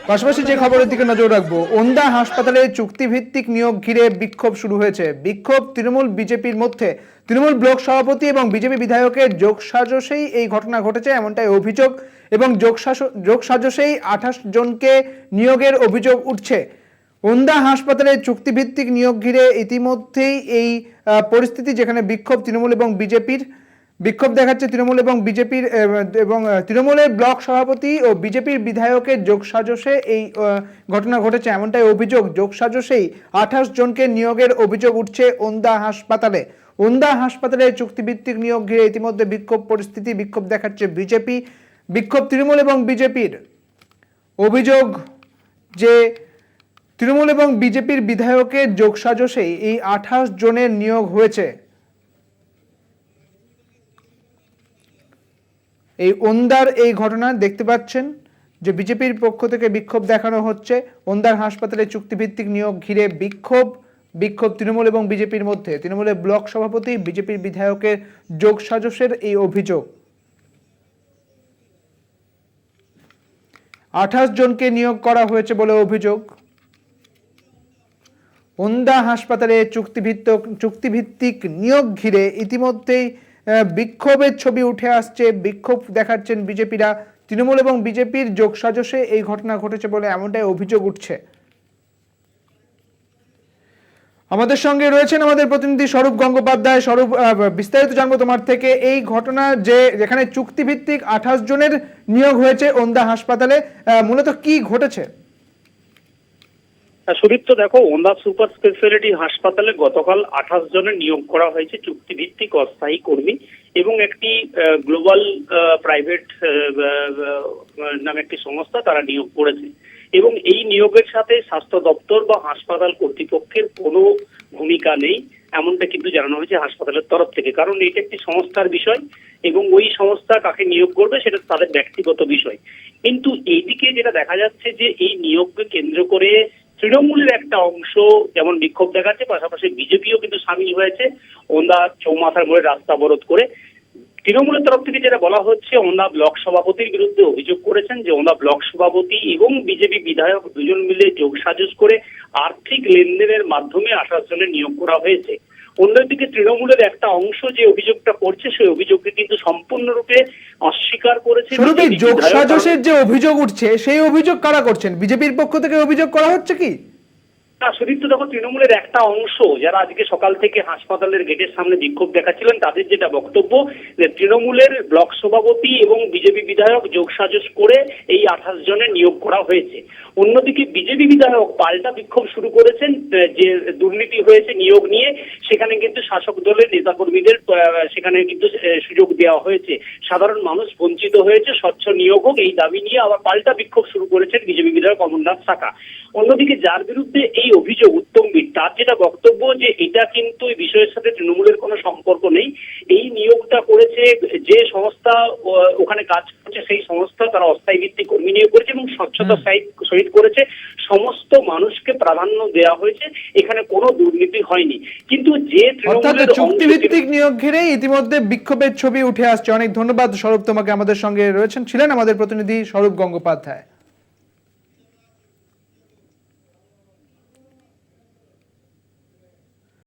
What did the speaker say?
পাশাপাশি যে খবরের দিকে নজর রাখবো, ওন্দা হাসপাতালে চুক্তিভিত্তিক নিয়োগ ঘিরে বিক্ষোভ শুরু হয়েছে। বিক্ষোভ তৃণমূল বিজেপির মধ্যে। তৃণমূল ব্লক সভাপতি এবং বিজেপি বিধায়কের যোগসাজশেই এই ঘটনা ঘটেছে, এমনটাই অভিযোগ। এবং যোগসাজশেই 28 জনকে নিয়োগের অভিযোগ উঠছে। ওন্দা হাসপাতালে চুক্তিভিত্তিক নিয়োগ ঘিরে ইতিমধ্যেই এই পরিস্থিতি, যেখানে বিক্ষোভ তৃণমূল এবং বিজেপির। বিক্ষোভ দেখাচ্ছে তৃণমূল এবং বিজেপির, এবং তৃণমূলের ব্লক সভাপতি ও বিজেপির বিধায়কের যোগসাজশে এই ঘটনা ঘটেছে, এমনটাই অভিযোগ। যোগসাজশেই 28 জনকে নিয়োগের অভিযোগ উঠছে ওন্দা হাসপাতালে। ওন্দা হাসপাতালে চুক্তিভিত্তিক নিয়োগ ঘিরে ইতিমধ্যে বিক্ষোভ পরিস্থিতি। বিক্ষোভ দেখাচ্ছে বিজেপি, বিক্ষোভ তৃণমূল এবং বিজেপির। অভিযোগ যে তৃণমূল এবং বিজেপির বিধায়কের যোগসাজশেই এই 28 জনের নিয়োগ হয়েছে। এই ওন্দার এই ঘটনা দেখতে পাচ্ছেন যে বিজেপির পক্ষ থেকে বিক্ষোভ দেখানো হচ্ছে। ওন্দার হাসপাতালে চুক্তিভিত্তিক নিয়োগ ঘিরে বিক্ষোভ তৃণমূল এবং বিজেপির মধ্যে। তৃণমূলের ব্লক সভাপতি, বিজেপির বিধায়কের যোগসাজশের এই অভিযোগ। 28 জনকে নিয়োগ করা হয়েছে বলে অভিযোগ। ওন্দা হাসপাতালে চুক্তিভিত্তিক নিয়োগ ঘিরে ইতিমধ্যেই বিক্ষোভের ছবি উঠে আসছে। বিক্ষোভ দেখাচ্ছেন বিজেপিরা। তৃণমূল এবং বিজেপির যোগসাজশে এই ঘটনা ঘটেছে বলে এমনটাই অভিযোগ উঠছে। আমাদের সঙ্গে রয়েছেন আমাদের প্রতিনিধি স্বরূপ গঙ্গোপাধ্যায়। স্বরূপ, বিস্তারিত জানবো তোমার থেকে এই ঘটনা, যে যেখানে চুক্তিভিত্তিক 28 জনের নিয়োগ হয়েছে ওন্দা হাসপাতালে, মূলত কি ঘটেছে? সুদীপ্ত, দেখো, ওন্দা সুপার স্পেশালিটি হাসপাতালে গতকাল 28 জনের নিয়োগ করা হয়েছে চুক্তিভিত্তিক অস্থায়ী কর্মী, এবং একটি গ্লোবাল প্রাইভেট নামে একটি সংস্থা তারা নিয়োগ করেছে। এবং এই নিয়োগের সাথে স্বাস্থ্য দপ্তর বা হাসপাতাল কর্তৃপক্ষের কোনো ভূমিকা নেই, এমনটা কিন্তু জানানো হয়েছে হাসপাতালের তরফ থেকে। কারণ এটা একটি সংস্থার বিষয়, এবং ওই সংস্থা কাকে নিয়োগ করবে সেটা তাদের ব্যক্তিগত বিষয়। কিন্তু এইদিকে যেটা দেখা যাচ্ছে যে এই নিয়োগকে কেন্দ্র করে তৃণমূলের একটা অংশ যেমন বিক্ষোভ দেখাচ্ছে, পাশাপাশি বিজেপিও কিন্তু সামিল হয়েছে ওন্দা চৌমাথার মোড়ে রাস্তা অবরোধ করে। তৃণমূলের তরফ থেকে যেটা বলা হচ্ছে, ওন্দা ব্লক সভাপতির বিরুদ্ধে অভিযোগ করেছেন যে ওন্দা ব্লক সভাপতি এবং বিজেপি বিধায়ক দুজন মিলে যোগসাজশ করে আর্থিক লেনদেনের মাধ্যমে 28 জনের নিয়োগ করা হয়েছে। অন্যদিকে তৃণমূলের একটা অংশ যে অভিযোগটা করছে, সেই অভিযোগকে কিন্তু সম্পূর্ণরূপে অস্বীকার করেছে। যোগসাজশের যে অভিযোগ উঠছে, সেই অভিযোগ কারা করছেন? বিজেপির পক্ষ থেকে অভিযোগ করা হচ্ছে কি? না সুদীপ্ত, দেখো, তৃণমূলের একটা অংশ যারা আজকে সকাল থেকে হাসপাতালের গেটের সামনে বিক্ষোভ দেখাচ্ছিলেন, তাদের যেটা বক্তব্য যে তৃণমূলের ব্লক সভাপতি এবং বিজেপি বিধায়ক যোগসাজশ করে এই 28 জনের নিয়োগ করা হয়েছে। অন্যদিকে বিজেপি বিধায়ক পাল্টা বিক্ষোভ শুরু করেছেন, যে দুর্নীতি হয়েছে নিয়োগ নিয়ে, সেখানে কিন্তু শাসক দলের নেতাকর্মীদের সেখানে কিন্তু সুযোগ দেওয়া হয়েছে, সাধারণ মানুষ বঞ্চিত হয়েছে, স্বচ্ছ নিয়োগ হোক এই দাবি নিয়ে আবার পাল্টা বিক্ষোভ শুরু করেছেন বিজেপি বিধায়ক অমরনাথ সাকা। অন্যদিকে যার বিরুদ্ধে এই অভিযোগ, উত্তমবীর, তার যেটা বক্তব্য যে এটা কিন্তু এই বিষয়ের সাথে তৃণমূলের কোনো সম্পর্ক নেই। এই নিয়োগটা করেছে যে সংস্থা ওখানে কাজ করছে, সেই সংস্থা তারা অস্থায়ী ভিত্তিক কর্মী নিয়োগ করেছে এবং স্বচ্ছতার সহিত করেছে। সমস্ত মানুষকে প্রাধান্য দেওয়া হয়েছে, এখানে কোনো দুর্নীতি হয়নি। কিন্তু যে তৃণমূলের চুক্তিভিত্তিক নিয়োগ ঘিরে ইতিমধ্যে বিক্ষোভের ছবি উঠে আসছে। অনেক ধন্যবাদ স্বরূপ তোমাকে। আমাদের সঙ্গে ছিলেন আমাদের প্রতিনিধি স্বরূপ গঙ্গোপাধ্যায়।